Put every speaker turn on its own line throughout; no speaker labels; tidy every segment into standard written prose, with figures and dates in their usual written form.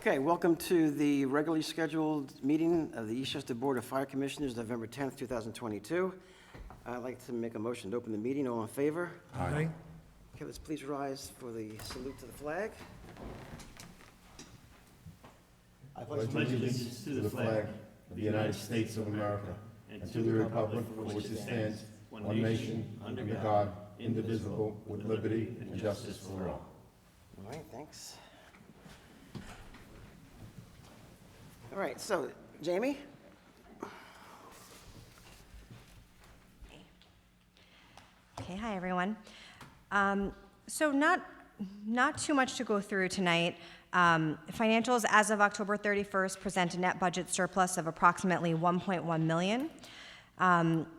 Okay, welcome to the regularly scheduled meeting of the Eastchester Board of Fire Commissioners, November 10th, 2022. I'd like to make a motion to open the meeting. All in favor?
Aye.
Okay, let's please rise for the salute to the flag. I
pledge allegiance to the flag of the United States of America and to the republic for which it stands, one nation, under God, indivisible, with liberty and justice for all.
All right, thanks. All right, so, Jamie?
Okay, hi everyone. So not too much to go through tonight. Financials as of October 31st present a net budget surplus of approximately $1.1 million.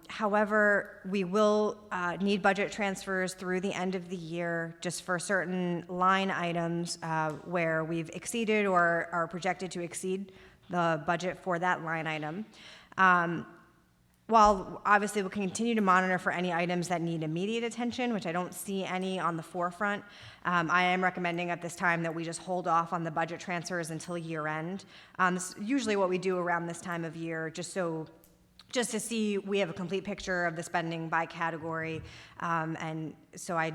However, we will need budget transfers through the end of the year just for certain line items where we've exceeded or are projected to exceed the budget for that line item. While obviously we'll continue to monitor for any items that need immediate attention, which I don't see any on the forefront, I am recommending at this time that we just hold off on the budget transfers until year end. This is usually what we do around this time of year, just to see we have a complete picture of the spending by category. And so I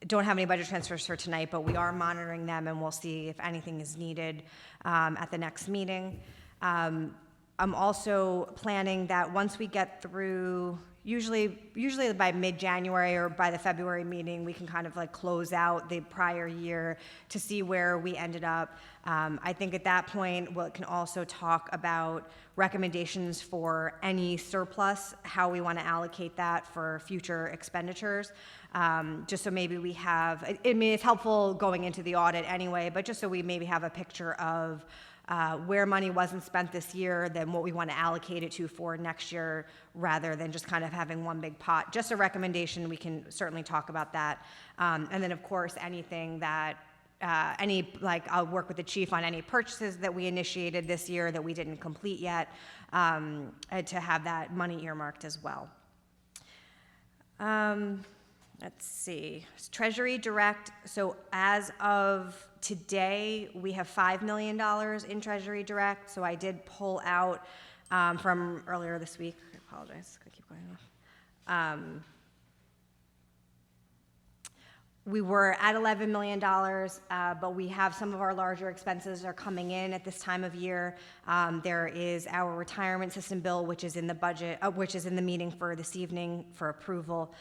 don't have any budget transfers for tonight, but we are monitoring them and we'll see if anything is needed at the next meeting. I'm also planning that once we get through, usually by mid-January or by the February meeting, we can kind of like close out the prior year to see where we ended up. I think at that point, we can also talk about recommendations for any surplus, how we want to allocate that for future expenditures. Just so maybe we have, I mean, it's helpful going into the audit anyway, but just so we maybe have a picture of where money wasn't spent this year, then what we want to allocate it to for next year, rather than just kind of having one big pot. Just a recommendation, we can certainly talk about that. And then of course, anything that, I'll work with the chief on any purchases that we initiated this year that we didn't complete yet, to have that money earmarked as well. Let's see, Treasury Direct. So as of today, we have $5 million in Treasury Direct. So I did pull out from earlier this week. I apologize, I keep going off. We were at $11 million, but we have some of our larger expenses are coming in at this time of year. There is our retirement system bill, which is in the budget, which is in the meeting for this evening for approval.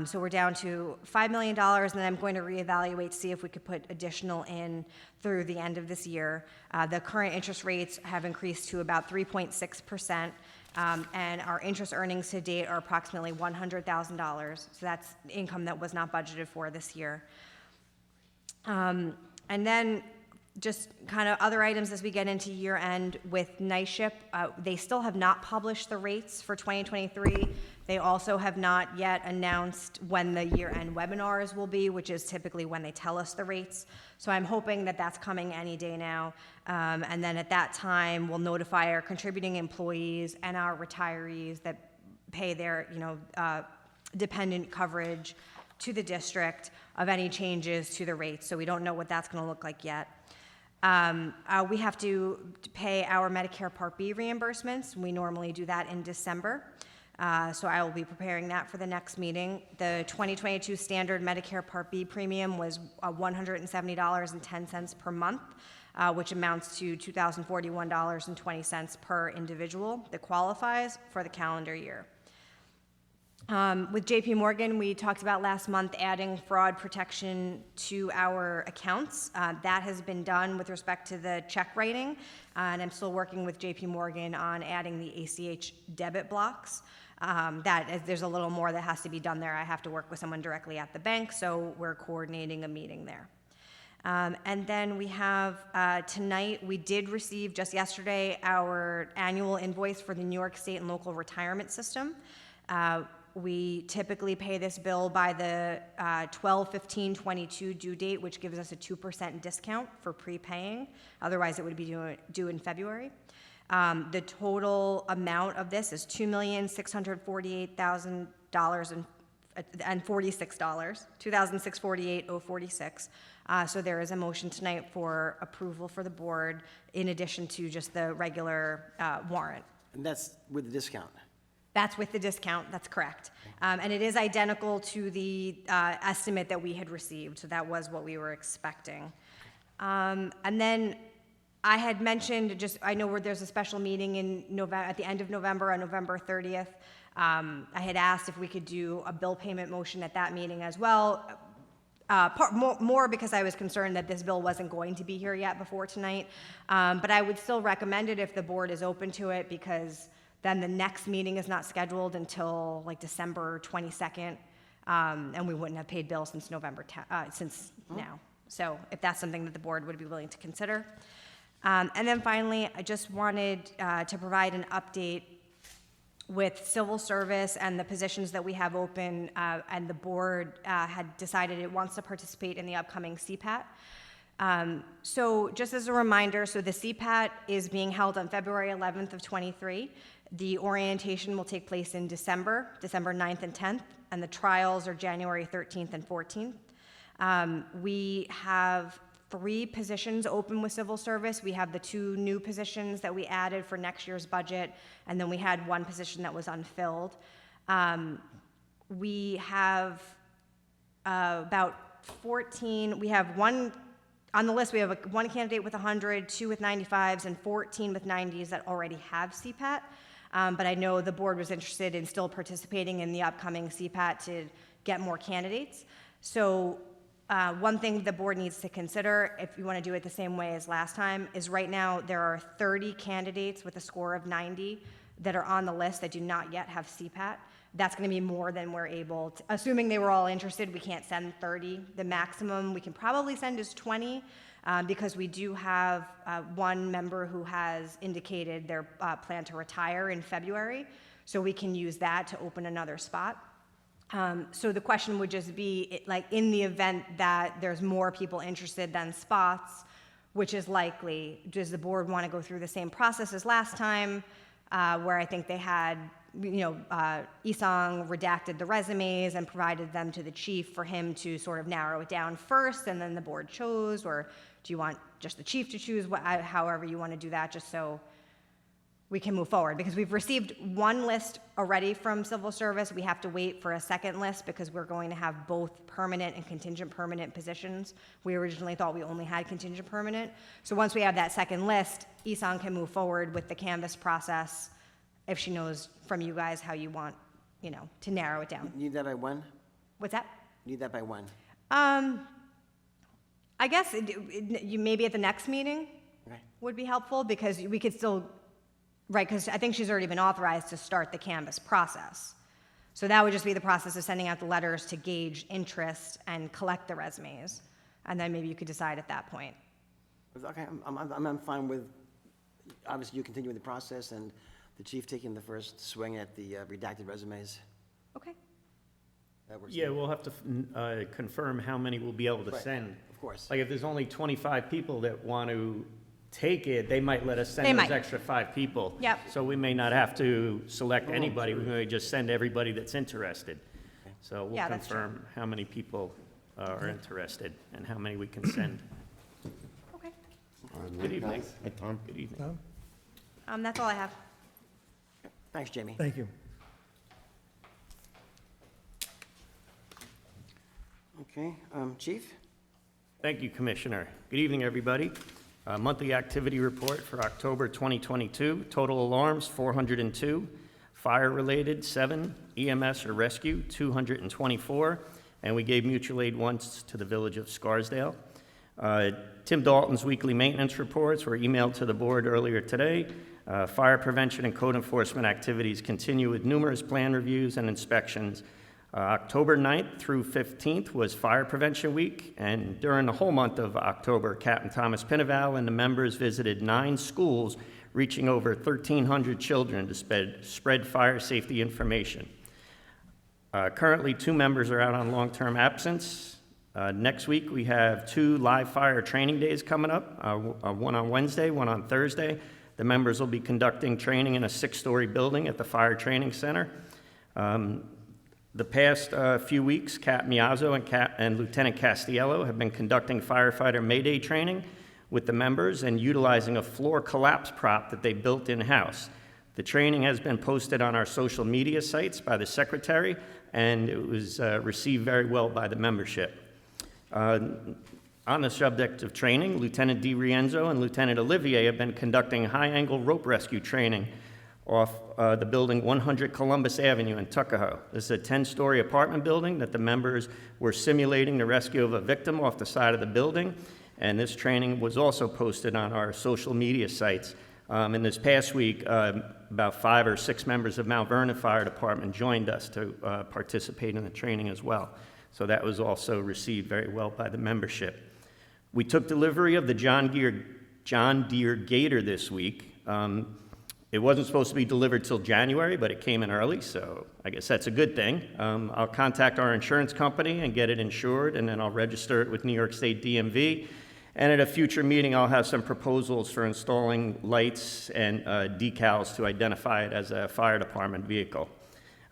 So we're down to $5 million, and then I'm going to reevaluate, see if we could put additional in through the end of this year. The current interest rates have increased to about 3.6%, and our interest earnings to date are approximately $100,000. So that's income that was not budgeted for this year. And then just kind of other items as we get into year end with NYSHIP, they still have not published the rates for 2023. They also have not yet announced when the year-end webinars will be, which is typically when they tell us the rates. So I'm hoping that that's coming any day now. And then at that time, we'll notify our contributing employees and our retirees that pay their, dependent coverage to the district of any changes to the rates. So we don't know what that's going to look like yet. We have to pay our Medicare Part B reimbursements. We normally do that in December. So I will be preparing that for the next meeting. The 2022 standard Medicare Part B premium was $170.10 per month, which amounts to $2,041.20 per individual that qualifies for the calendar year. With JP Morgan, we talked about last month adding fraud protection to our accounts. That has been done with respect to the check writing, and I'm still working with JP Morgan on adding the ACH debit blocks. There's a little more that has to be done there. I have to work with someone directly at the bank, so we're coordinating a meeting there. And then we have, tonight, we did receive just yesterday our annual invoice for the New York State and local retirement system. We typically pay this bill by the 12/15/22 due date, which gives us a 2% discount for prepaying. Otherwise, it would be due in February. The total amount of this is $2,648,000 and $46, $2,648.46. So there is a motion tonight for approval for the board in addition to just the regular warrant.
And that's with the discount.
That's with the discount, that's correct. And it is identical to the estimate that we had received, so that was what we were expecting. And then I had mentioned, I know where there's a special meeting in at the end of November, on November 30th. I had asked if we could do a bill payment motion at that meeting as well. More because I was concerned that this bill wasn't going to be here yet before tonight. But I would still recommend it if the board is open to it, because then the next meeting is not scheduled until like December 22nd. And we wouldn't have paid bills since November, since now. So if that's something that the board would be willing to consider. And then finally, I just wanted to provide an update with civil service and the positions that we have open, and the board had decided it wants to participate in the upcoming CPAT. So just as a reminder, so the CPAT is being held on February 11th of 23. The orientation will take place in December 9th and 10th, and the trials are January 13th and 14th. We have 3 positions open with civil service. We have the 2 new positions that we added for next year's budget, and then we had 1 position that was unfilled. We have about 14, we have 1, on the list we have 1 candidate with 100, 2 with 95s, and 14 with 90s that already have CPAT. But I know the board was interested in still participating in the upcoming CPAT to get more candidates. So one thing the board needs to consider, if you want to do it the same way as last time, is right now there are 30 candidates with a score of 90 that are on the list that do not yet have CPAT. That's going to be more than we're able to, assuming they were all interested, we can't send 30. The maximum we can probably send is 20, because we do have 1 member who has indicated their plan to retire in February, so we can use that to open another spot. So the question would just be, like, in the event that there's more people interested than spots, which is likely, does the board want to go through the same process as last time, where I think they had, Isang redacted the resumes and provided them to the chief for him to sort of narrow it down first, and then the board chose, or do you want just the chief to choose, however you want to do that, just so we can move forward, because we've received 1 list already from civil service. We have to wait for a second list because we're going to have both permanent and contingent permanent positions. We originally thought we only had contingent permanent. So once we have that second list, Isang can move forward with the canvas process if she knows from you guys how you want, to narrow it down.
Need that by when?
What's that?
Need that by when?
I guess you maybe at the next meeting
Okay.
would be helpful, because we could still, right, because I think she's already been authorized to start the canvas process. So that would just be the process of sending out the letters to gauge interest and collect the resumes. And then maybe you could decide at that point.
Okay, I'm fine with, obviously, you continuing the process and the chief taking the first swing at the redacted resumes.
Okay.
That works.
Yeah, we'll have to confirm how many we'll be able to
Right.
send.
Of course.
Like, if there's only 25 people that want to take it, they might let us
They
send
might.
those extra 5 people.
Yep.
So we may not have to select anybody, we may just send everybody that's interested. So we'll
Yeah, that's true.
confirm how many people are interested and how many we can send.
Okay.
Good evening.
Hi, Tom.
Good evening.
That's all I have.
Thanks, Jamie.
Thank you.
Okay, chief?
Thank you, Commissioner. Good evening, everybody. Monthly activity report for October 2022. Total alarms, 402. Fire-related, 7. EMS or rescue, 224. And we gave mutual aid once to the village of Scarsdale. Tim Dalton's weekly maintenance reports were emailed to the board earlier today. Fire prevention and code enforcement activities continue with numerous plan reviews and inspections. October 9th through 15th was Fire Prevention Week, and during the whole month of October, Captain Thomas Pinaval and the members visited 9 schools, reaching over 1,300 children to spread fire safety information. Currently, 2 members are out on long-term absence. Next week, we have 2 live fire training days coming up, one on Wednesday, one on Thursday. The members will be conducting training in a 6-story building at the Fire Training Center. The past few weeks, Cap Miazzo and Lieutenant Castiello have been conducting firefighter Mayday training with the members and utilizing a floor collapse prop that they built in-house. The training has been posted on our social media sites by the secretary, and it was received very well by the membership. On the subject of training, Lieutenant DiRienzo and Lieutenant Olivier have been conducting high-angle rope rescue training off the building 100 Columbus Avenue in Tuckahoe. This is a 10-story apartment building that the members were simulating the rescue of a victim off the side of the building, and this training was also posted on our social media sites. And this past week, about 5 or 6 members of Mount Vernon Fire Department joined us to participate in the training as well. So that was also received very well by the membership. We took delivery of the John Deere Gator this week. It wasn't supposed to be delivered till January, but it came in early, so I guess that's a good thing. I'll contact our insurance company and get it insured, and then I'll register it with New York State DMV. And at a future meeting, I'll have some proposals for installing lights and decals to identify it as a fire department vehicle.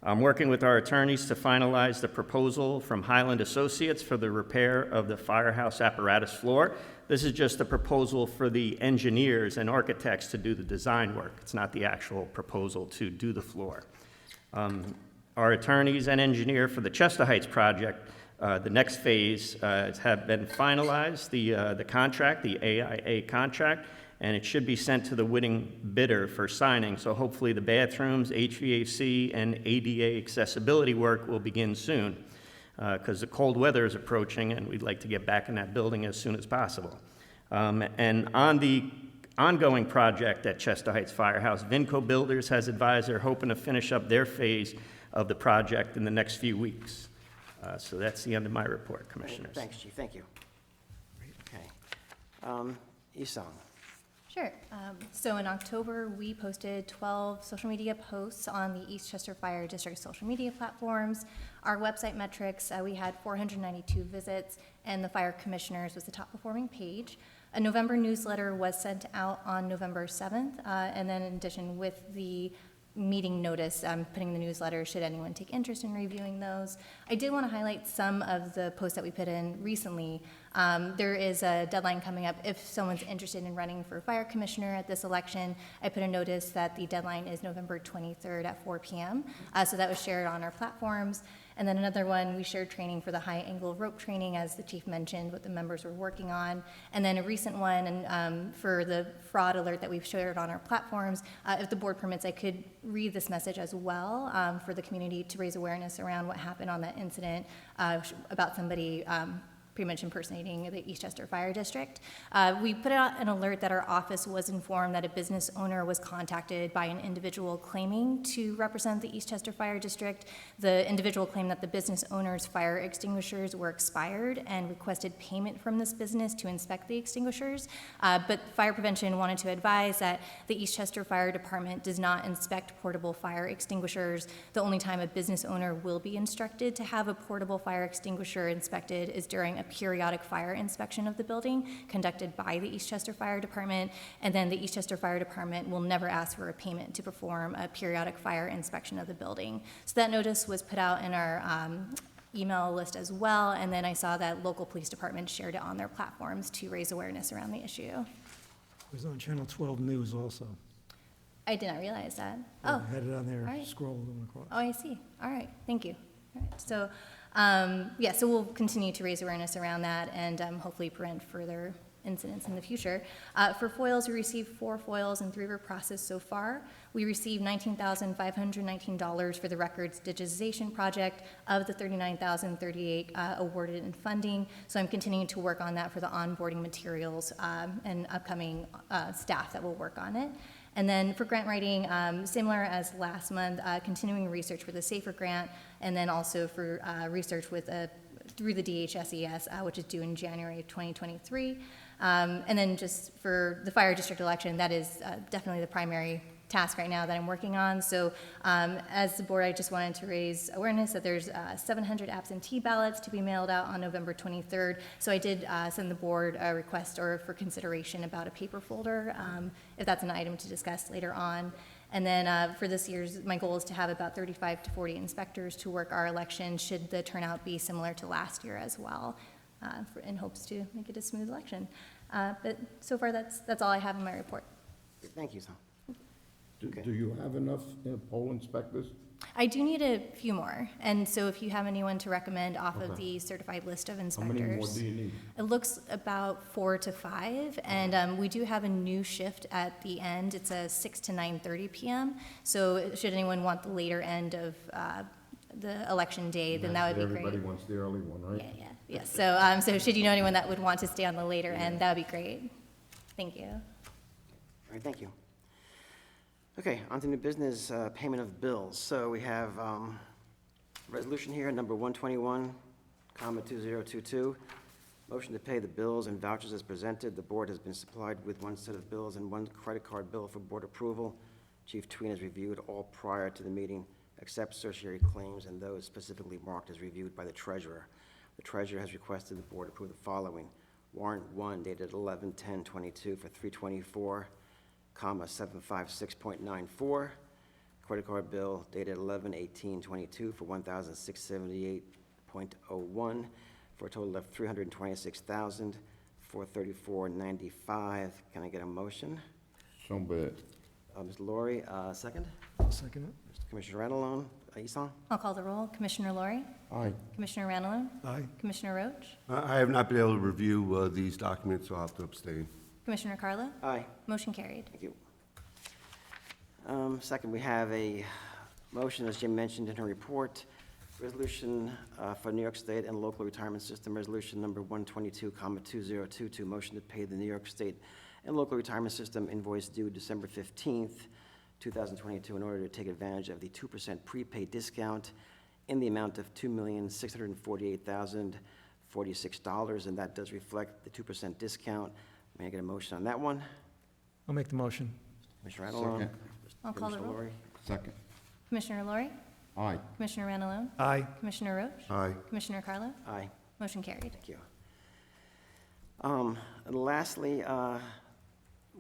I'm working with our attorneys to finalize the proposal from Highland Associates for the repair of the firehouse apparatus floor. This is just a proposal for the engineers and architects to do the design work. It's not the actual proposal to do the floor. Our attorneys and engineer for the Chester Heights project, the next phase, have been finalized, the contract, the AIA contract, and it should be sent to the winning bidder for signing. So hopefully the bathrooms, HVAC, and ADA accessibility work will begin soon, because the cold weather is approaching and we'd like to get back in that building as soon as possible. And on the ongoing project at Chester Heights Firehouse, Vinco Builders has advised they're hoping to finish up their phase of the project in the next few weeks. So that's the end of my report, Commissioners.
Thanks, Chief, thank you. Okay. Isang.
Sure. So in October, we posted 12 social media posts on the Eastchester Fire District social media platforms. Our website metrics, we had 492 visits, and the Fire Commissioners was the top performing page. A November newsletter was sent out on November 7th, and then in addition with the meeting notice, putting the newsletter, should anyone take interest in reviewing those. I did want to highlight some of the posts that we put in recently. There is a deadline coming up if someone's interested in running for fire commissioner at this election. I put a notice that the deadline is November 23rd at 4 p.m. So that was shared on our platforms. And then another one, we shared training for the high angle rope training, as the chief mentioned, what the members were working on. And then a recent one, and for the fraud alert that we've shared on our platforms, if the board permits, I could read this message as well for the community to raise awareness around what happened on that incident about somebody pretty much impersonating the Eastchester Fire District. We put out an alert that our office was informed that a business owner was contacted by an individual claiming to represent the Eastchester Fire District. The individual claimed that the business owner's fire extinguishers were expired and requested payment from this business to inspect the extinguishers. But fire prevention wanted to advise that the Eastchester Fire Department does not inspect portable fire extinguishers. The only time a business owner will be instructed to have a portable fire extinguisher inspected is during a periodic fire inspection of the building conducted by the Eastchester Fire Department, and then the Eastchester Fire Department will never ask for a payment to perform a periodic fire inspection of the building. So that notice was put out in our email list as well, and then I saw that local police departments shared it on their platforms to raise awareness around the issue.
It was on Channel 12 News also.
I did not realize that.
I
Oh,
had it on there,
all right.
scrolling across.
oh, I see. All right, thank you. All right, so, yeah, so we'll continue to raise awareness around that and hopefully prevent further incidents in the future. For foils, we received 4 foils and 3 were processed so far. We received $19,519 for the records digitization project of the $39,038 awarded in funding. So I'm continuing to work on that for the onboarding materials and upcoming staff that will work on it. And then for grant writing, similar as last month, continuing research for the SAFER grant, and then also for research with through the DHSES, which is due in January of 2023. And then just for the fire district election, that is definitely the primary task right now that I'm working on. So as the board, I just wanted to raise awareness that there's 700 absentee ballots to be mailed out on November 23rd. So I did send the board a request or for consideration about a paper folder, if that's an item to discuss later on. And then for this year's, my goal is to have about 35 to 40 inspectors to work our election, should the turnout be similar to last year as well, in hopes to make it a smooth election. But so far, that's all I have in my report.
Thank you, Sam.
Do you have enough poll inspectors?
I do need a few more, and so if you have anyone to recommend off of the certified list of
How
inspectors.
many more do you need?
It looks about 4 to 5, and we do have a new shift at the end. It's a 6 to 9:30 p.m. So should anyone want the later end of the election day, then that would be great.
Everybody wants the early one, right?
Yeah. So should you know anyone that would want to stay on the later end, that would be great. Thank you.
All right, thank you. Okay, on to new business, payment of bills. So we have resolution here, number 121, 2022. Motion to pay the bills and vouchers as presented. The board has been supplied with one set of bills and one credit card bill for board approval. Chief Tween has reviewed all prior to the meeting, except certiorari claims and those specifically marked as reviewed by the treasurer. The treasurer has requested the board approve the following. Warrant 1 dated 11/10/22 for $324,756.94. Credit card bill dated 11/18/22 for $1,678.01 for a total of $326,434.95. Can I get a motion?
So bad.
Mr. Laurie, second.
I'll second it.
Commissioner Randallone, Isan?
I'll call the roll. Commissioner Laurie?
Aye.
Commissioner Randallone?
Aye.
Commissioner Roach?
I have not been able to review these documents, so I'll have to abstain.
Commissioner Carla?
Aye.
Motion carried.
Thank you. Second, we have a motion, as Jim mentioned in her report, resolution for New York State and local retirement system, resolution number 122, motion to pay the New York State and local retirement system invoice due December 15th, 2022, in order to take advantage of the 2% prepaid discount in the amount of $2,648,046, and that does reflect the 2% discount. May I get a motion on that one?
I'll make the motion.
Commissioner Randallone?
Second.
I'll call the
Commissioner
roll.
Laurie?
Second.
Commissioner Laurie?
Aye.
Commissioner Randallone?
Aye.
Commissioner Roach?
Aye.
Commissioner Carla?
Aye.
Motion carried.
Thank you. And lastly,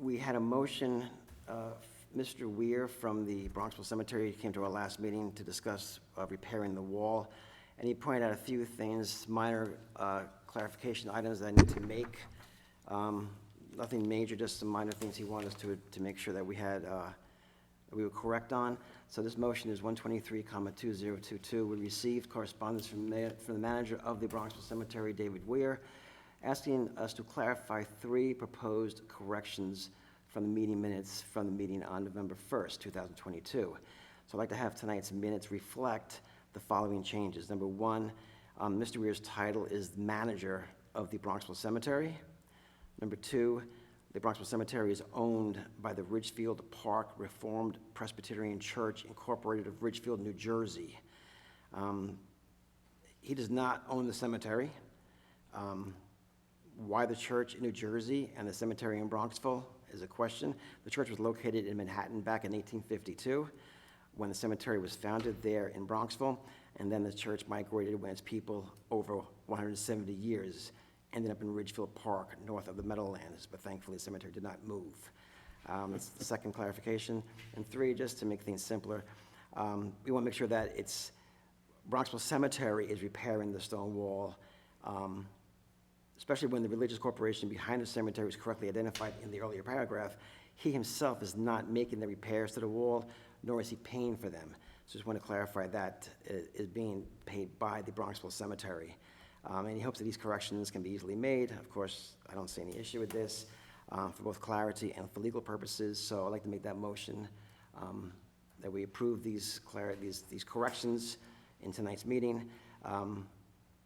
we had a motion, Mr. Weir from the Bronxville Cemetery came to our last meeting to discuss repairing the wall, and he pointed out a few things, minor clarification items that I need to make. Nothing major, just some minor things he wanted us to make sure that we were correct on. So this motion is 123, We received correspondence from the manager of the Bronxville Cemetery, David Weir, asking us to clarify 3 proposed corrections from the meeting minutes from the meeting on November 1st, 2022. So I'd like to have tonight's minutes reflect the following changes. Number 1, Mr. Weir's title is manager of the Bronxville Cemetery. Number 2, the Bronxville Cemetery is owned by the Ridgefield Park Reformed Presbyterian Church Incorporated of Ridgefield, New Jersey. He does not own the cemetery. Why the church in New Jersey and the cemetery in Bronxville is a question. The church was located in Manhattan back in 1852 when the cemetery was founded there in Bronxville, and then the church migrated when its people over 170 years ended up in Ridgefield Park, north of the Meadowlands, but thankfully the cemetery did not move. That's the second clarification. And 3, just to make things simpler, we want to make sure that Bronxville Cemetery is repairing the stone wall, especially when the religious corporation behind the cemetery was correctly identified in the earlier paragraph. He himself is not making the repairs to the wall, nor is he paying for them. So just want to clarify that is being paid by the Bronxville Cemetery. And he hopes that these corrections can be easily made. Of course, I don't see any issue with this for both clarity and for legal purposes. So I'd like to make that motion that we approve these corrections in tonight's meeting.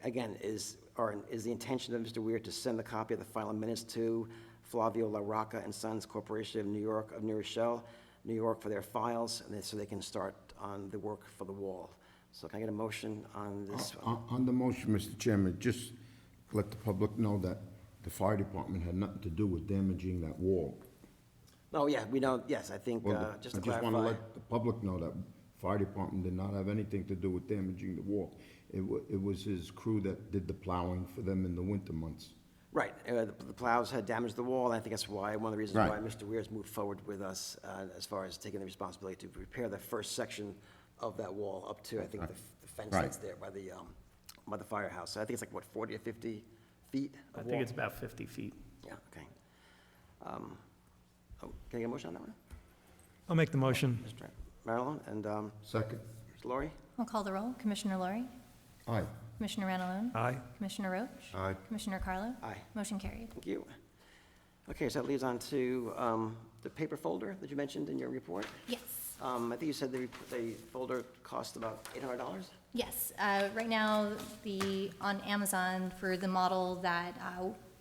Again, is the intention of Mr. Weir to send the copy of the final minutes to Flavio La Rocca and Sons Corporation of New York, of New Rochelle, New York, for their files, and so they can start on the work for the wall. So can I get a motion on this?
On the motion, Mr. Chairman, just let the public know that the fire department had nothing to do with damaging that wall.
Oh, yeah, we know, yes, I think,
Well,
just to
I just want to
clarify.
let the public know that fire department did not have anything to do with damaging the wall. It was his crew that did the plowing for them in the winter months.
Right, the plows had damaged the wall, and I think that's why, one of the reasons
Right.
why Mr. Weir's moved forward with us as far as taking the responsibility to repair the first section of that wall up to, I think, the fence
Right.
that's there by the firehouse. So I think it's like, what, 40 or 50 feet
I
of
think
wall?
it's about 50 feet.
Yeah, okay. Can I get a motion on that one?
I'll make the motion.
Mr. Marilyn and
Second.
Mr. Laurie?
I'll call the roll. Commissioner Laurie,
Aye.
Commissioner Ranalone,
Aye.
Commissioner Roach,
Aye.
Commissioner Carlo.
Aye.
Motion carried.
Thank you. Okay, so that leads on to the paper folder that you mentioned in your report.
Yes.
I think you said the folder cost about $800?
Yes, right now, on Amazon, for the model that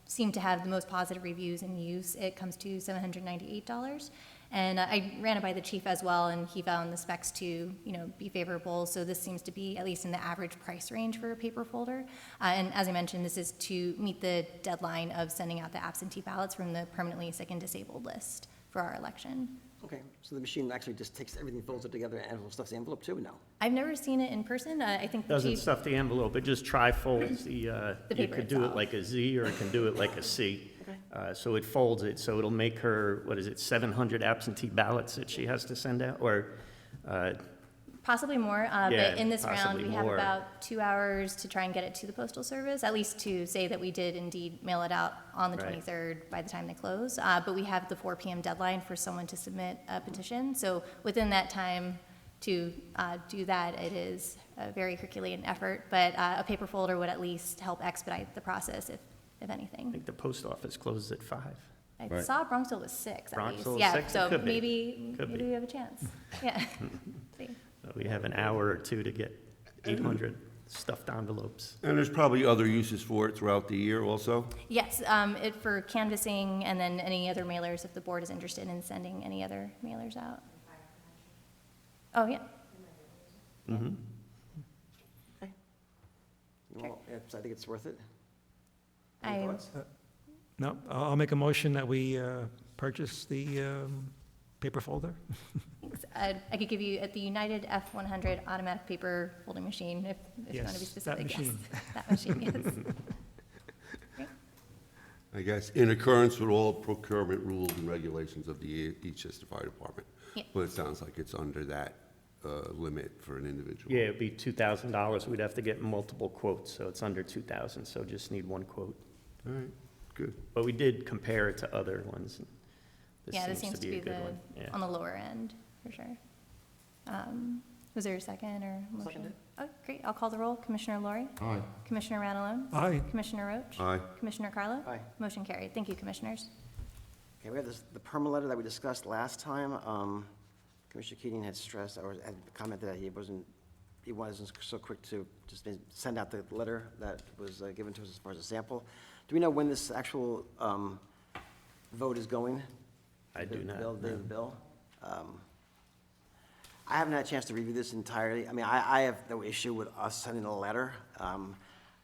seemed to have the most positive reviews and use, it comes to $798. And I ran it by the chief as well, and he found the specs to, be favorable. So this seems to be at least in the average price range for a paper folder. And as I mentioned, this is to meet the deadline of sending out the absentee ballots from the permanently sick and disabled list for our election.
Okay, so the machine actually just takes everything, folds it together, and stuffs the envelope too? No?
I've never seen it in person. I think the
Doesn't
chief,
stuff the envelope, it just tri-folds the, you
paper
could do it
itself.
like a Z or it can do it like a C. So it folds it, so it'll make her, 700 absentee ballots that she has to send out? Or,
possibly more,
Yeah,
but in this round,
possibly
we have
more.
about 2 hours to try and get it to the postal service, at least to say that we did indeed mail it out on the
Right.
23rd by the time they close. But we have the 4 PM deadline for someone to submit a petition. So within that time to do that, it is a very Herculean effort. But a paper folder would at least help expedite the process, if
I
anything.
think the post office closes at 5.
I
Right.
saw Bronxville was 6 at least.
Bronxville was
Yeah,
6? It
so
could be.
maybe
Could be.
we have a chance. Yeah. See.
So we have an hour or two to get 800 stuffed envelopes.
And there's probably other uses for it throughout the year also?
Yes, it for canvassing and then any other mailers if the board is interested in sending any other mailers out. Oh, yeah.
Mhm.
Well, I think it's worth it.
I-
Any thoughts?
No, I'll make a motion that we purchase the paper folder.
I could give you at the United F100 automatic paper folding machine if you want to be
Yes, that
specific. Yes,
machine.
that machine, yes. Great.
I guess in accordance with all procurement rules and regulations of the Eastchester Fire Department.
Yeah.
But it sounds like it's under that limit for an individual.
Yeah, it'd be $2,000. We'd have to get multiple quotes, so it's under 2,000, so just need one quote.
All right, good.
But we did compare it to other ones. and
Yeah, this seems to be
a good one.
on the lower end, for sure. Was there a second or motion?
Seconded.
Oh, great, I'll call the roll. Commissioner Laurie,
Aye.
Commissioner Ranalone,
Aye.
Commissioner Roach,
Aye.
Commissioner Carlo.
Aye.
Motion carried. Thank you, commissioners.
Okay, we have the perma letter that we discussed last time. Commissioner Keating had stressed, or had commented that he wasn't so quick to just send out the letter that was given to us as far as a sample. Do we know when this actual vote is going?
I do not
The
know.
bill? I haven't had a chance to review this entirely. I mean, I have no issue with us sending a letter. I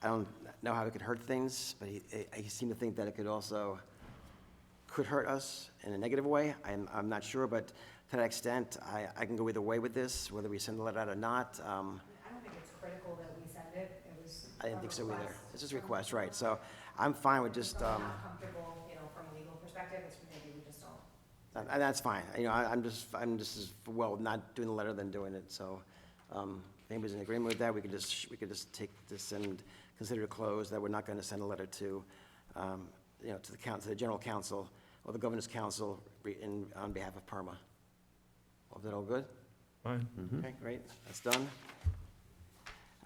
don't know how it could hurt things, but he seemed to think that it could hurt us in a negative way. I'm not sure, but to that extent, I can go either way with this, whether we send the letter out or not.
I don't think it's critical that we send it. It was.
I didn't think so either. It's just a request, right? So I'm fine with just,
Not comfortable, from a legal perspective, it's maybe we just don't.
and that's fine. I'm just as well not doing the letter than doing it. So if anybody's in agreement with that, we could just take this and consider it closed, that we're not going to send a letter to, to the general counsel or the governor's council on behalf of PERMA. Is that all good?
Fine.
Okay, great, that's done.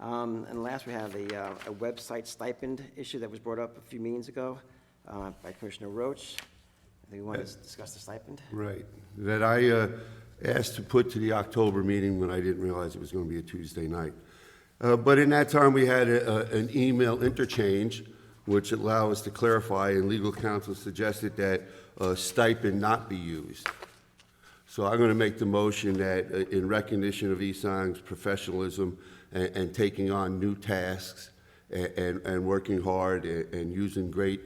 And last, we have a website stipend issue that was brought up a few meetings ago by Commissioner Roach. I think we want to discuss the stipend.
Right, that I asked to put to the October meeting when I didn't realize it was going to be a Tuesday night. But in that time, we had an email interchange, which allowed us to clarify, and legal counsel suggested that stipend not be used. So I'm going to make the motion that in recognition of Esang's professionalism and taking on new tasks and working hard and using great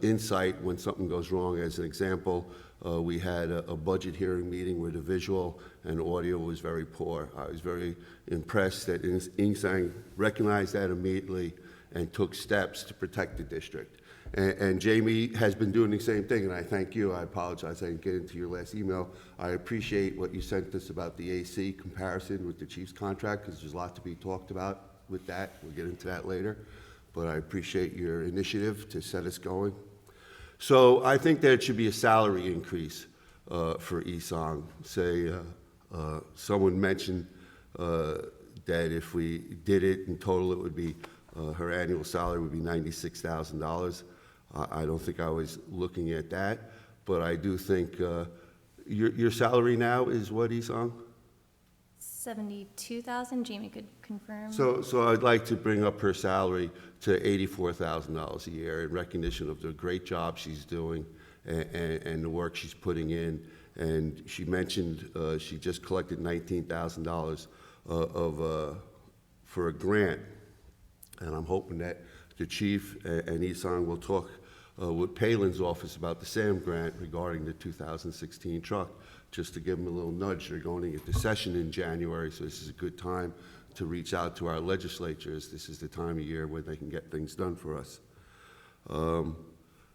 insight when something goes wrong. As an example, we had a budget hearing meeting where the visual and audio was very poor. I was very impressed that Esang recognized that immediately and took steps to protect the district. And Jamie has been doing the same thing, and I thank you. I apologize I didn't get into your last email. I appreciate what you sent us about the AC comparison with the chief's contract, because there's a lot to be talked about with that. We'll get into that later. But I appreciate your initiative to set us going. So I think there should be a salary increase for Esong. Say, someone mentioned that if we did it in total, it would be, her annual salary would be $96,000. I don't think I was looking at that, but I do think, your salary now is what, Esong?
72,000, Jamie could confirm.
So I'd like to bring up her salary to $84,000 a year in recognition of the great job she's doing and the work she's putting in. And she mentioned she just collected $19,000 for a grant. And I'm hoping that the chief and Esong will talk with Palin's office about the SAM grant regarding the 2016 truck, just to give them a little nudge. They're going into session in January, so this is a good time to reach out to our legislatures. This is the time of year where they can get things done for us.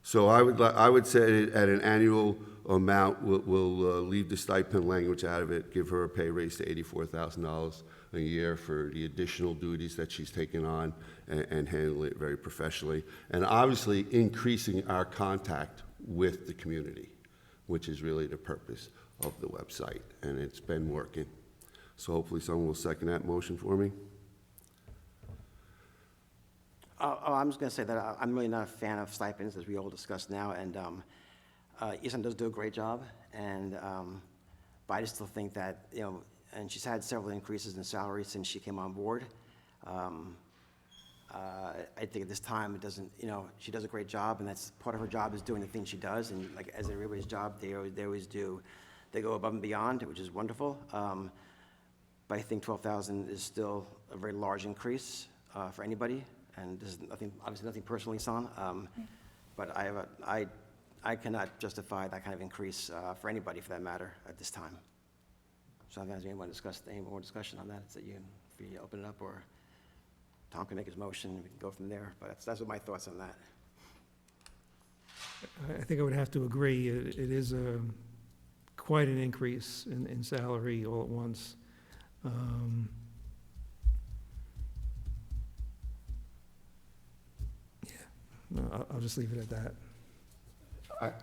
So I would say at an annual amount, we'll leave the stipend language out of it, give her a pay raise to $84,000 a year for the additional duties that she's taken on and handle it very professionally. And obviously increasing our contact with the community, which is really the purpose of the website, and it's been working. So hopefully someone will second that motion for me.
I'm just going to say that I'm really not a fan of stipends, as we all discussed now, and Esong does do a great job, and but I just still think that, you know, and she's had several increases in salary since she came on board. I think at this time, it doesn't, you know, she does a great job, and that's part of her job is doing the things she does, and like as everybody's job, they always do. They go above and beyond, which is wonderful. But I think 12,000 is still a very large increase for anybody, and this is nothing, obviously nothing personally, Son. But I cannot justify that kind of increase for anybody, for that matter, at this time. So I'm going to anyone discuss any more discussion on that. It's that you open it up, or Tom can make his motion, and we can go from there. But that's what my thoughts on that.
I think I would have to agree. It is quite an increase in salary all at once. Yeah, no, I'll just leave it at that.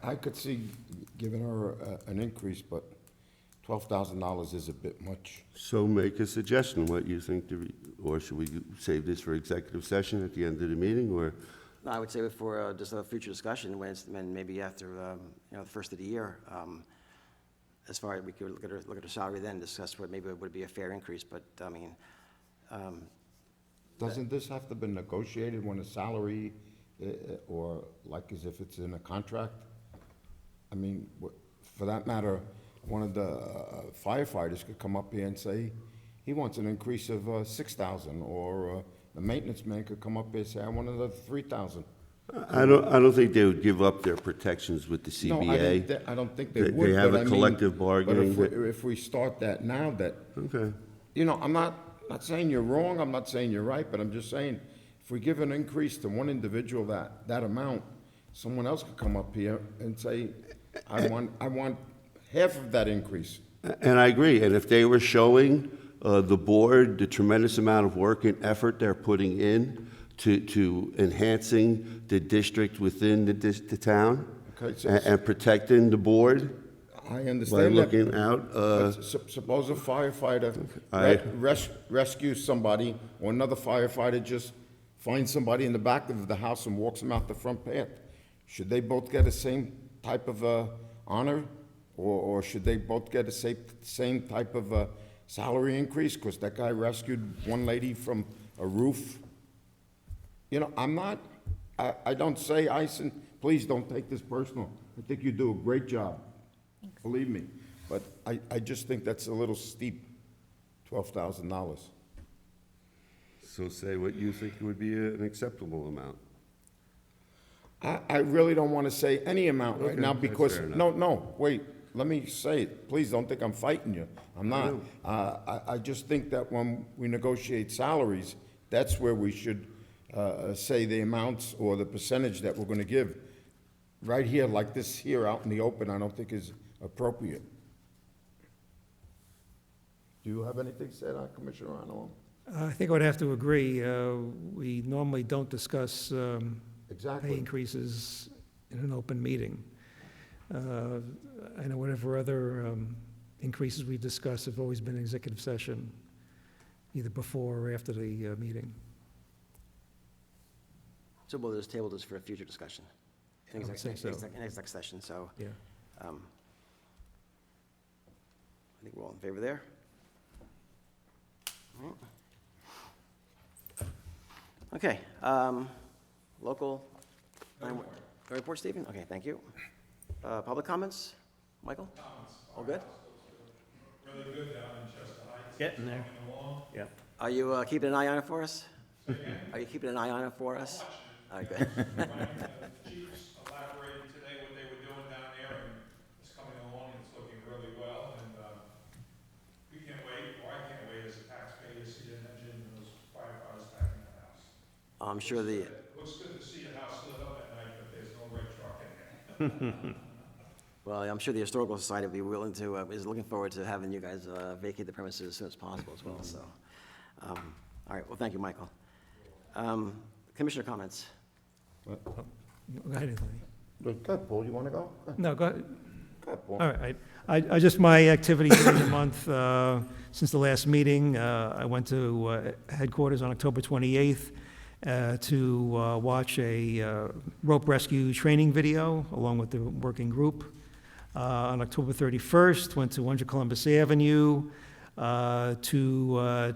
I could see giving her an increase, but $12,000 is a bit much.
So make a suggestion, what you think, or should we save this for executive session at the end of the meeting, or?
No, I would say for just a future discussion, when maybe after you know, the first of the year, as far as we could look at her salary then, discuss what maybe would be a fair increase. But I mean,
Doesn't this have to be negotiated when a salary, or like as if it's in a contract? I mean, for that matter, one of the firefighters could come up here and say he wants an increase of 6,000, or the maintenance man could come up here and say, I want another 3,000.
I don't think they would give up their protections with the
No,
CBA.
I don't think they
They
would.
have
but
a
I mean,
collective bargaining.
But if we start that now, that,
Okay.
you know, I'm not saying you're wrong, I'm not saying you're right, but I'm just saying, if we give an increase to one individual that amount, someone else could come up here and say, I want half of that increase.
And I agree, and if they were showing the board the tremendous amount of work and effort they're putting in to enhancing the district within the town,
Okay, so-
and protecting the board
I
by
understand that.
looking out,
But suppose a firefighter rescues somebody, or another firefighter just finds somebody in the back of the house and walks them out the front path. Should they both get the same type of honor, or should they both get the same type of salary increase? Because that guy rescued one lady from a roof. You know, I don't say, Ison, please don't take this personal. I think you do a great job. Believe me. But I just think that's a little steep, $12,000.
so say what you think would be an acceptable amount.
I really don't want to say any amount right
Okay,
now
that's
because,
fair enough.
no, wait, let me say it. Please don't think I'm fighting you. I'm not. I just think that when we negotiate salaries, that's where we should say the amounts or the percentage that we're gonna give. Right here, like this here out in the open, I don't think is appropriate. Do you have anything to say on that, Commissioner Arnold?
I think I would have to agree. We normally don't discuss pay
Exactly.
increases in an open meeting. I know whatever other increases we've discussed have always been executive session, either before or after the meeting.
So we'll just table this for a future discussion. In
I would say so.
in exec session, so
Yeah.
I think we're all in favor there. All right. Okay, local, no report, Stephen? Okay, thank you. Public comments? Michael? All good?
Really good down in Chester Heights.
Getting there.
Coming along.
Yeah.
Are you keeping an eye on it for us? Are you keeping an eye on it for us? All right, good.
The chiefs elaborated today what they were doing down there, and it's coming along, and it's looking really well, and we can't wait, or I can't wait as a taxpayer to see the engine and those firefighters back in the house.
I'm sure the,
Looks good to see the house lit up at night, but there's no red truck in there.
well, I'm sure the Historical Society will be willing to, is looking forward to having you guys vacate the premises as soon as possible as well, so. All right, well, thank you, Michael. Commissioner comments?
Go ahead, Anthony.
Go ahead, Paul, you wanna go?
No, go ahead.
Go ahead, Paul.
All right. I just, my activity during the month, since the last meeting, I went to headquarters on October 28th to watch a rope rescue training video along with the working group. On October 31st, went to 100 Columbus Avenue to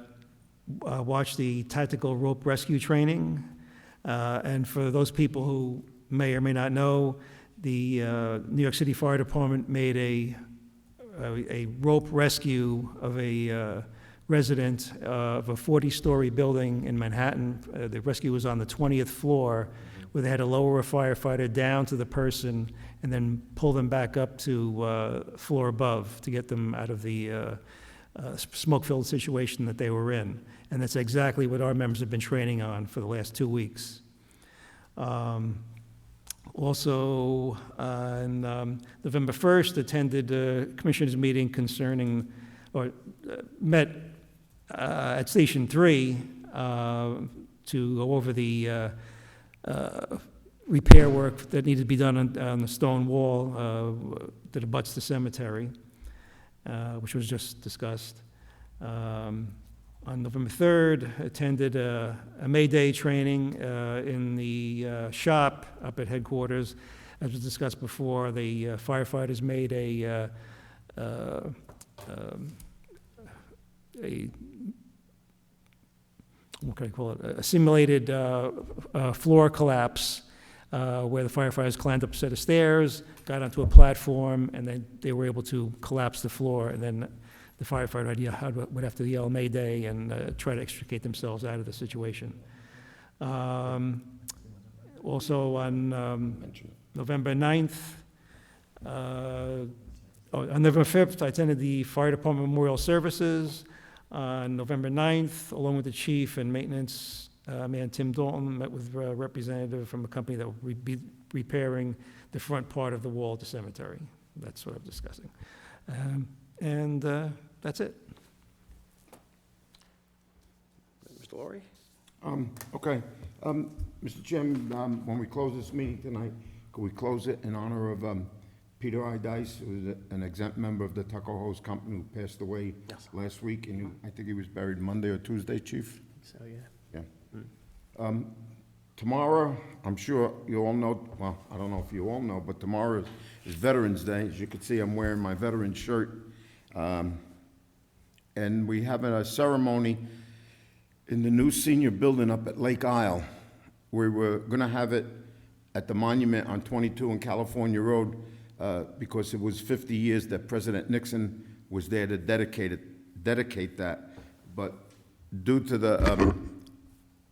watch the tactical rope rescue training. And for those people who may or may not know, the New York City Fire Department made a rope rescue of a resident of a 40-story building in Manhattan. The rescue was on the 20th floor, where they had to lower a firefighter down to the person and then pull them back up to floor above to get them out of the smoke-filled situation that they were in. And that's exactly what our members have been training on for the last 2 weeks. Also, on November 1st, attended a commissioners' meeting concerning, or met at Station 3 to go over the repair work that needed to be done on the stone wall that abuts the cemetery, which was just discussed. On November 3rd, attended a May Day training in the shop up at headquarters. As was discussed before, the firefighters made a what can I call it? A simulated floor collapse where the firefighters climbed up a set of stairs, got onto a platform, and then they were able to collapse the floor. And then the firefighter would have to yell Mayday and try to extricate themselves out of the situation. Also on November 9th, on November 5th, I attended the Fire Department Memorial Services. On November 9th, along with the chief and maintenance man Tim Dalton, met with a representative from a company that will be repairing the front part of the wall at the cemetery. That's what I'm discussing. And that's it.
Mr. Laurie?
Okay. Mr. Chairman, when we close this meeting tonight, could we close it in honor of Peter I. Dice, who was an exempt member of the Tucker Hose Company who passed away
Yes.
last week, and I think he was buried Monday or Tuesday, Chief?
So, yeah.
Yeah. Tomorrow, I'm sure you all know, well, I don't know if you all know, but tomorrow is Veterans Day. As you can see, I'm wearing my veteran shirt. And we have a ceremony in the new senior building up at Lake Isle. We were gonna have it at the monument on 22 and California Road, because it was 50 years that President Nixon was there to dedicate that. But due to the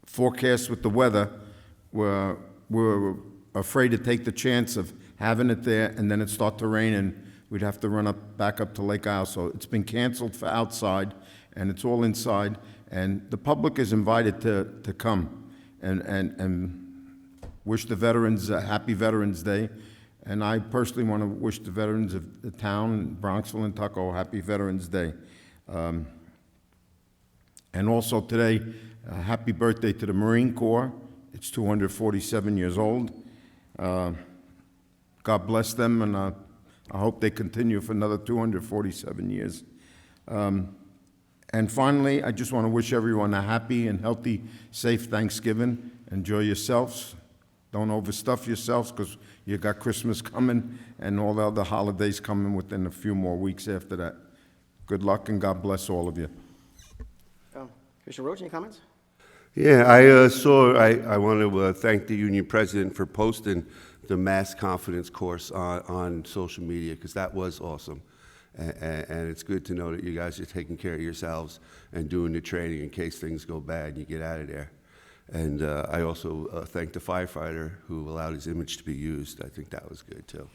forecast with the weather, we're afraid to take the chance of having it there and then it start to rain and we'd have to run back up to Lake Isle. So it's been canceled for outside and it's all inside. And the public is invited to come. and wish the veterans a happy Veterans Day. And I personally want to wish the veterans of the town, Bronxville and Tuckahoe, happy Veterans Day. And also today, happy birthday to the Marine Corps. It's 247 years old. God bless them, and I hope they continue for another 247 years. And finally, I just want to wish everyone a happy and healthy, safe Thanksgiving. Enjoy yourselves. Don't overstuff yourselves, because you got Christmas coming and all the other holidays coming within a few more weeks after that. Good luck, and God bless all of you.
Commissioner Roach, any comments?
Yeah, I want to thank the union president for posting the mass confidence course on social media, because that was awesome. And it's good to know that you guys are taking care of yourselves and doing the training in case things go bad and you get out of there. And I also thank the firefighter who allowed his image to be used. I think that was good, too.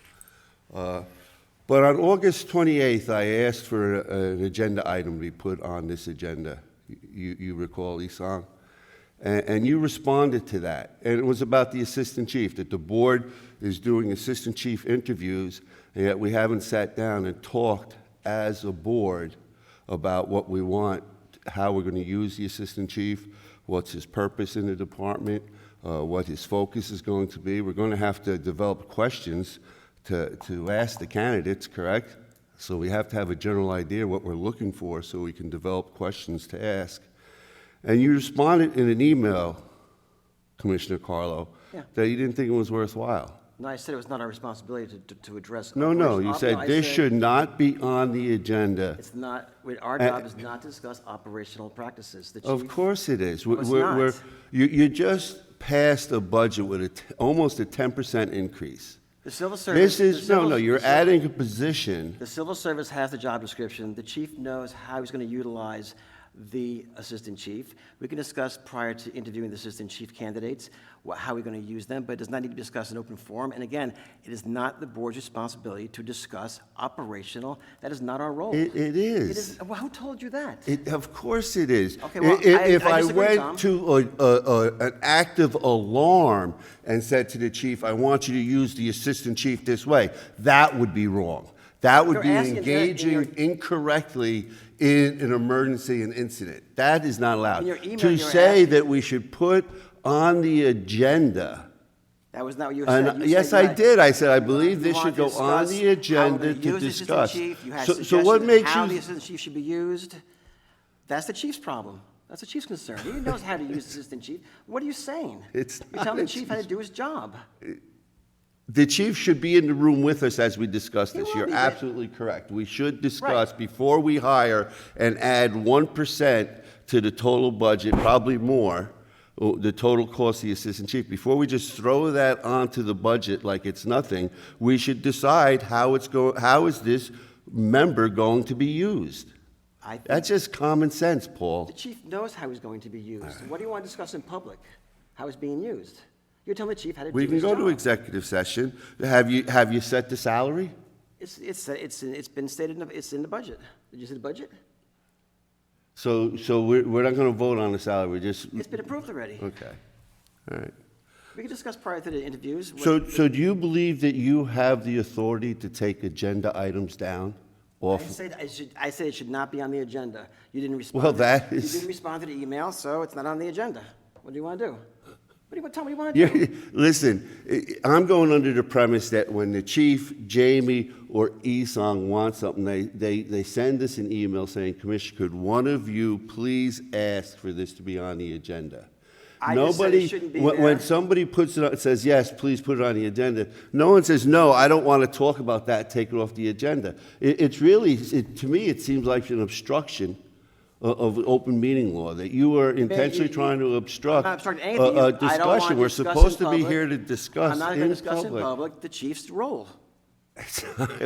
But on August 28th, I asked for an agenda item to be put on this agenda. You recall, Isang? And you responded to that. And it was about the assistant chief, that the board is doing assistant chief interviews, and yet we haven't sat down and talked as a board about what we want, how we're going to use the assistant chief, what's his purpose in the department, what his focus is going to be. We're going to have to develop questions to ask the candidates, correct? So we have to have a general idea what we're looking for so we can develop questions to ask. And you responded in an email, Commissioner Carlo, that you didn't think it was worthwhile.
No, I said it was not our responsibility to address.
No, you said this should not be on the agenda.
It's not, our job is not to discuss operational practices. The
Of
chief-
course it is.
No, it's not.
You just passed a budget with almost a 10% increase.
The civil service.
You're adding a position.
The civil service has the job description. The chief knows how he's going to utilize the assistant chief. We can discuss prior to interviewing the assistant chief candidates how we're going to use them, but it does not need to be discussed in open forum. And again, it is not the board's responsibility to discuss operational. That is not our role.
It is.
It is. Well, who told you that?
Of course it is.
Okay, well,
If
I
I
disagree,
went
Tom.
to an active alarm and said to the chief, I want you to use the assistant chief this way, that would be wrong. That would
You're
be
asking-
engaging incorrectly in an emergency and incident. That is not allowed.
In your email,
To
you're
say
asking-
that we should put on the agenda.
That was not what you
And
said. You
yes,
said
I did. I said, I believe
you
this
wanted
should
to
go on
discuss
the
how we're
agenda
gonna
to
use the assistant
discuss.
chief. You had
So what
suggestions
makes
how
you?
the assistant chief should be used. That's the chief's problem. That's the chief's concern. He knows how to use the assistant chief. What are you saying?
It's
You're telling the
not a
chief how to do his job.
The chief should be in the room with us as we discuss
He
this.
will
You're
be.
absolutely correct. We should discuss before we hire and add 1% to the total budget, probably more, the total cost of the assistant chief. Before we just throw that onto the budget like it's nothing, we should decide how is this member going to be used?
I think
That's just common sense, Paul.
the chief knows how he's going to be used. What do you want to discuss in public? How it's being used? You're telling the chief how to do
We
his
can go
job.
to executive session. Have you set the salary?
It's been stated, it's in the budget. Did you see the budget?
So we're not going to vote on the salary. We're just
It's been approved already.
okay. All right.
We can discuss prior to the interviews.
So do you believe that you have the authority to take agenda items down off?
I said it should not be on the agenda. You didn't respond.
Well, that
You
is-
didn't respond to the email, so it's not on the agenda. What do you want to do? Tell me what you want to do.
Listen, I'm going under the premise that when the chief, Jamie, or Isang want something, they send us an email saying, Commissioner, could one of you please ask for this to be on the agenda?
I just said it shouldn't be there.
When somebody puts it on, says, yes, please put it on the agenda, no one says, no, I don't want to talk about that, take it off the agenda. It's really, to me, it seems like an obstruction of open meeting law, that you are intentionally trying to obstruct
I'm not obstructing anything.
a
I don't wanna
discussion. We're
discuss
supposed
in
to be
public.
here to discuss
I'm not going to
in
discuss in
public.
public the chief's role.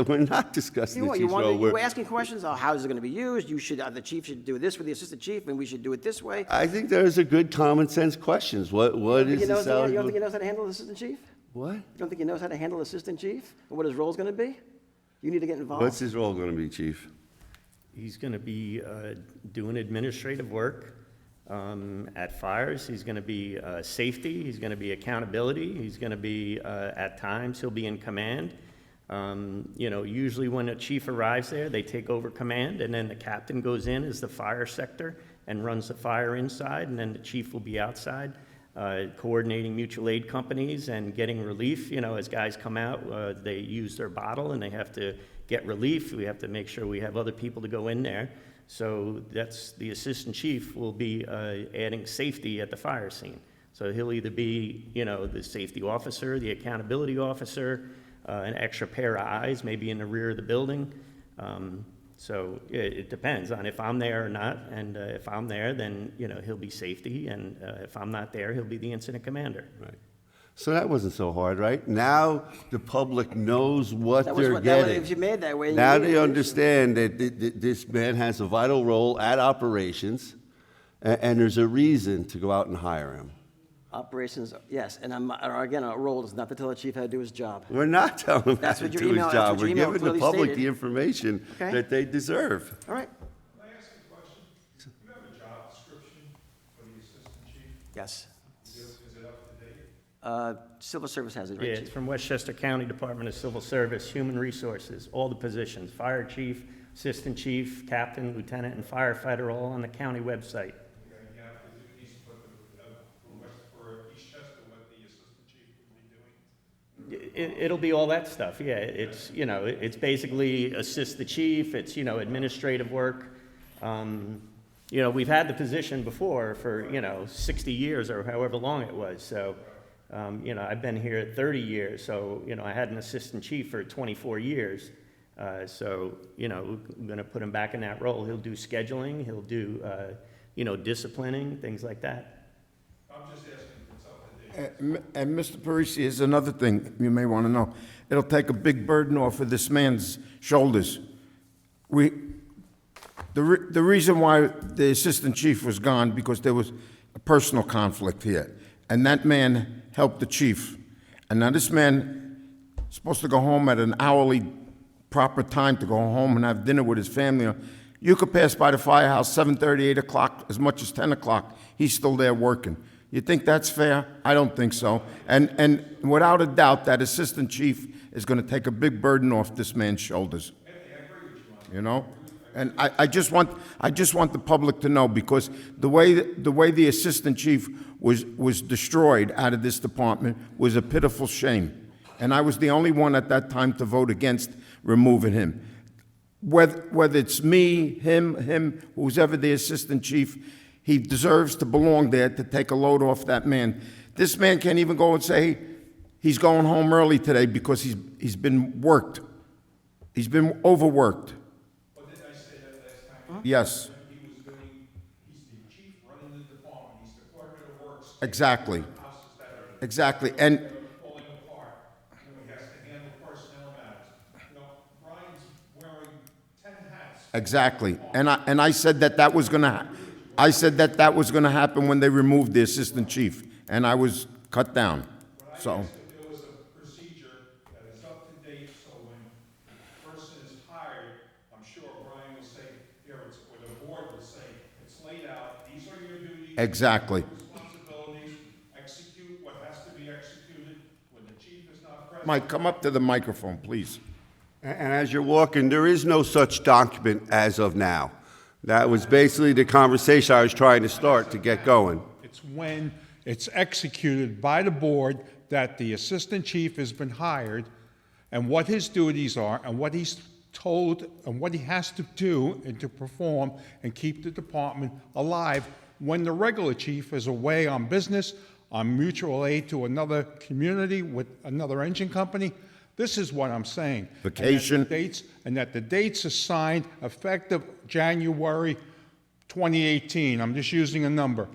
We're not discussing the chief's role.
You're asking questions, how is it going to be used? The chief should do this with the assistant chief, and we should do it this way.
I think there's a good common sense questions. What is the
You
salary?
don't think he knows how to handle the assistant chief?
What?
You don't think he knows how to handle the assistant chief, and what his role is going to be? You need to get involved.
What's his role going to be, chief?
He's going to be doing administrative work, at fires. He's going to be safety. He's going to be accountability. He's going to be, at times, he'll be in command. Usually when a chief arrives there, they take over command, and then the captain goes in as the fire sector and runs the fire inside, and then the chief will be outside, coordinating mutual aid companies and getting relief. As guys come out, they use their bottle and they have to get relief. We have to make sure we have other people to go in there. So that's the assistant chief will be adding safety at the fire scene. So he'll either be, the safety officer, the accountability officer, an extra pair of eyes, maybe in the rear of the building. So it depends on if I'm there or not. And if I'm there, then, he'll be safety. And if I'm not there, he'll be the incident commander.
Right. So that wasn't so hard, right? Now the public knows what
That was
they're
what, that was,
getting.
if you made that way.
Now
you
they understand that this man has a vital role at operations, and there's a reason to go out and hire him.
Operations, yes, and again, our role is not to tell the chief how to do his job.
We're not telling him how
That's
to
what your
do his
email- that's
job.
what your
We're
email
giving the
clearly
public
stated.
the information
Okay.
that they deserve.
All right,
Can I ask a question? You have a job description for the assistant chief?
yes.
Is it up to date?
Civil service has it, right,
Yeah, it's
chief?
from Westchester County Department of Civil Service, Human Resources, all the positions, fire chief, assistant chief, captain, lieutenant, and firefighter, all on the county website.
You have to do these for Eastchester, what the assistant chief would be doing?
It'll be all that stuff, yeah. It's basically assist the chief, it's, administrative work. We've had the position before for, 60 years or however long it was, so, I've been here 30 years, so, I had an assistant chief for 24 years. So, I'm gonna put him back in that role. He'll do scheduling, he'll do, disciplining, things like that.
I'm just asking if it's up to date.
And Mr. Parisi, here's another thing you may want to know. It'll take a big burden off of this man's shoulders. The reason why the assistant chief was gone, because there was a personal conflict here. And that man helped the chief. And now this man is supposed to go home at an hourly proper time to go home and have dinner with his family. You could pass by the firehouse 7:30, 8 o'clock, as much as 10 o'clock. He's still there working. You think that's fair? I don't think so. And without a doubt, that assistant chief is going to take a big burden off this man's shoulders. You know? And I just want the public to know, because the way the assistant chief was destroyed out of this department was a pitiful shame. And I was the only one at that time to vote against removing him. Whether it's me, him, who's ever the assistant chief, he deserves to belong there to take a load off that man. This man can't even go and say he's going home early today because he's been worked. He's been overworked.
What did I say that last time?
Yes,
He's the chief running the department, he's the clerk of the works.
exactly,
Houses that are
exactly. And
falling apart, he has to handle personnel matters. Brian's wearing 10 hats.
exactly. And I said that was going to happen when they removed the assistant chief, and I was cut down. So,
If there was a procedure that is up to date, so when the person is hired, I'm sure Brian will say, or the board will say, it's laid out, these are your duties.
exactly.
Responsibilities, execute what has to be executed when the chief is not present.
Mike, come up to the microphone, please.
And as you're walking, there is no such document as of now. That was basically the conversation I was trying to start to get going.
It's when it's executed by the board that the assistant chief has been hired, and what his duties are, and what he's told, and what he has to do and to perform and keep the department alive when the regular chief is away on business, on mutual aid to another community with another engine company. This is what I'm saying.
Vacation.
And that the dates assigned effective January 2018. I'm just using a number.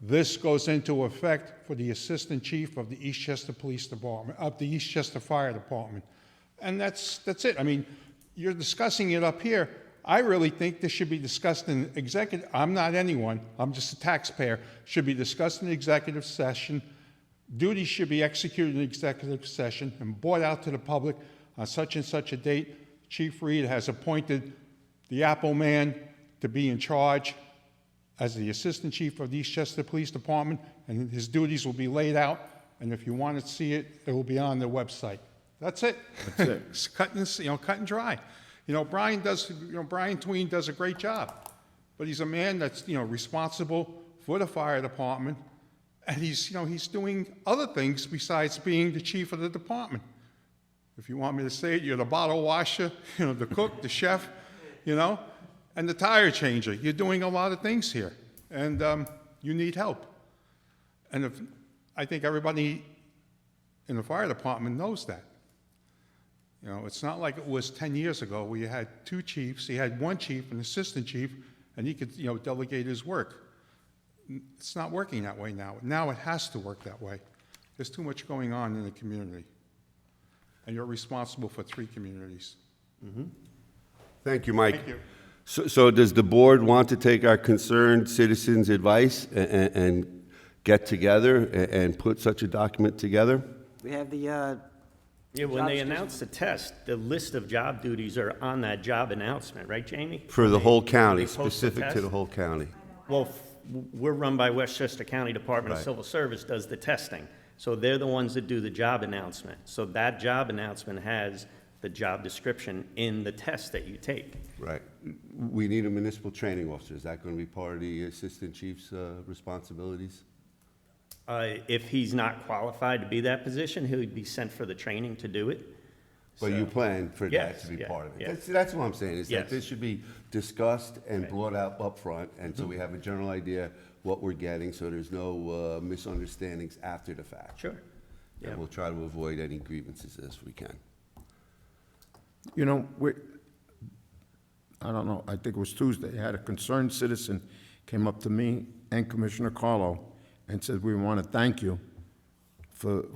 This goes into effect for the assistant chief of the Eastchester Police Department, of the Eastchester Fire Department. And that's it. I mean, you're discussing it up here. I really think this should be discussed in executive. I'm not anyone. I'm just a taxpayer. Should be discussed in executive session. Duties should be executed in executive session and brought out to the public on such and such a date. Chief Reed has appointed the Apple man to be in charge. as the Assistant Chief of the Eastchester Police Department, and his duties will be laid out, and if you want to see it, it will be on the website. That's it.
That's it.
It's cut and dry. Brian Tween does a great job, but he's a man that's, responsible for the fire department, and he's doing other things besides being the chief of the department. If you want me to say it, you're the bottle washer, the cook, the chef, and the tire changer. You're doing a lot of things here, and you need help. And I think everybody in the fire department knows that. It's not like it was 10 years ago where you had two chiefs. You had one chief, an assistant chief, and he could, delegate his work. It's not working that way now. Now it has to work that way. There's too much going on in the community. And you're responsible for 3 communities.
Thank you, Mike.
Thank you.
So does the board want to take our concerned citizens' advice and get together and put such a document together?
We have the,
Yeah, when
Job
they
description.
announce the test, the list of job duties are on that job announcement, right, Jamie?
For the whole county,
They post the
specific to the
test?
whole county?
Well, we're run by Westchester County Department of
Right.
Civil Service does the testing. So they're the ones that do the job announcement. So that job announcement has the job description in the test that you take.
Right. We need a municipal training officer. Is that going to be part of the assistant chief's responsibilities?
If he's not qualified to be that position, he would be sent for the training to do it.
But you plan for that
Yes,
to be
yeah,
part of it?
yeah.
That's what I'm saying, is that
Yes.
this should be discussed and brought out upfront, and so we have a general idea what we're getting, so there's no misunderstandings after the fact.
Sure. Yeah.
And we'll try to avoid any grievances as we can.
I don't know, I think it was Tuesday, I had a concerned citizen came up to me and Commissioner Carlo and said, we want to thank you to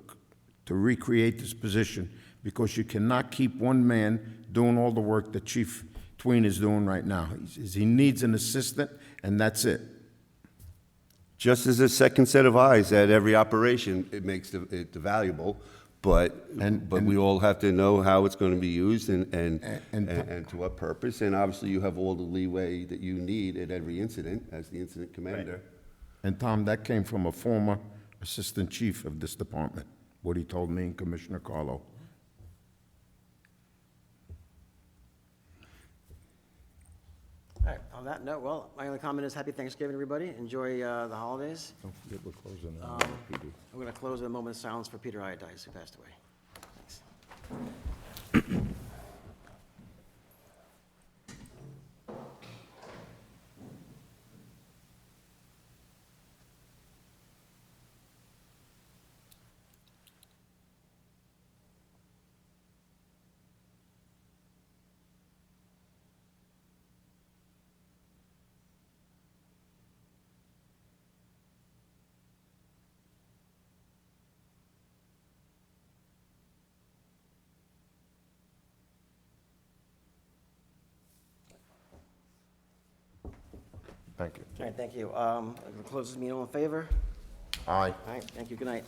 recreate this position, because you cannot keep one man doing all the work that Chief Tween is doing right now. He needs an assistant, and that's it.
Just as a second set of eyes at every operation, it makes it valuable, but we all have to know how it's going to be used and to what purpose. And obviously, you have all the leeway that you need at every incident as the incident commander.
And Tom, that came from a former assistant chief of this department, what he told me and Commissioner Carlo.
all right, on that note, well, my only comment is happy Thanksgiving, everybody. Enjoy the holidays.
Don't forget we're closing now, PD.
We're going to close with a moment of silence for Peter Iodice, who passed away. Thanks.
Thank you.
All right, thank you. We'll close this meeting. All in favor?
Aye.
All right, thank you. Good night.